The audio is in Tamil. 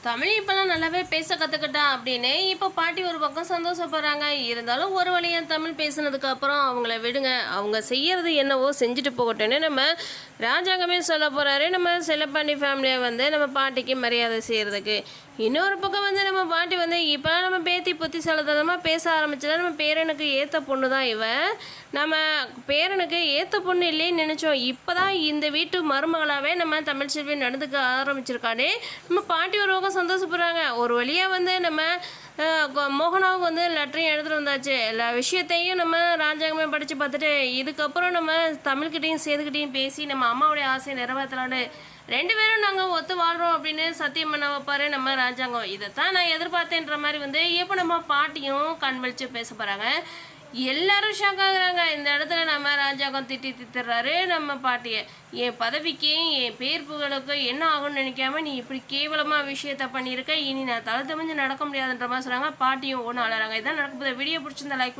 தமிழ் இப்போலாம் நல்லாவே பேச கற்றுக்கிட்டா அப்படின்னு இப்போ பாட்டி ஒரு பக்கம் சந்தோஷப்படுறாங்க. இருந்தாலும் ஒரு வழியாக தமிழ் பேசுனதுக்கு அப்புறம் அவங்கள விடுங்க, அவங்க செய்யறது என்னவோ செஞ்சுட்டு போகட்டும்னு நம்ம ராஜாங்கமே சொல்ல போகிறாரு. நம்ம செல்லப்பாண்டி ஃபேமிலியை வந்து நம்ம பாட்டிக்கு மரியாதை செய்கிறதுக்கு. இன்னொரு பக்கம் வந்து நம்ம பாட்டி வந்து இப்போலாம் நம்ம பேத்தி புத்திசாலித்தனமாக பேச ஆரம்பிச்சதா. நம்ம பேரனுக்கு ஏற்ற பொண்ணு தான் இவன். நம்ம பேரனுக்கு ஏற்ற பொண்ணு இல்லைன்னு நினச்சோம். இப்போ தான் இந்த வீட்டு மருமகளாகவே நம்ம தமிழ்ச்செல்வி நடந்துக்க ஆரம்பிச்சிருக்கானே. நம்ம பாட்டி ஒரு பக்கம் சந்தோஷப்படுறாங்க. ஒரு வழியாக வந்து நம்ம மோகனாவுக்கு வந்து லெட்டரையும் எடுத்துகிட்டு வந்தாச்சு. எல்லா விஷயத்தையும் நம்ம ராஜாங்கமே படித்து பார்த்துட்டு இதுக்கப்புறம் நம்ம தமிழ்கிட்டையும் சேதுக்கிட்டையும் பேசி நம்ம அம்மாவுடைய ஆசையை நிறைவேற்றலான்னு 2 பேரும் நாங்கள் ஒத்து வாழ்கிறோம் அப்படின்னு சத்தியம் பண்ண வைப்பார் நம்ம ராஜாங்கம். இதைத்தான் நான் எதிர்பார்த்தேன்ற மாதிரி வந்து இப்போ நம்ம பாட்டியும் கண்வழிச்சு பேச போகிறாங்க. எல்லாரும் ஷாக் ஆகுறாங்க. இந்த இடத்துல நம்ம ராஜாங்கம் திட்டுறாரு நம்ம பாட்டியை. என் பதவிக்கு என் பேர் புகழுக்கு என்ன ஆகும்னு நினைக்காம நீ இப்படி கேவலமாக விஷயத்த பண்ணியிருக்க, இனி நான் தலை தமிஞ்சு நடக்க முடியாதுன்ற மாதிரி சொல்கிறாங்க. பாட்டியும் ஒன்று அழறாங்க. இதான் நடக்க போகுது. வீடியோ பிடிச்சிருந்தா லைக்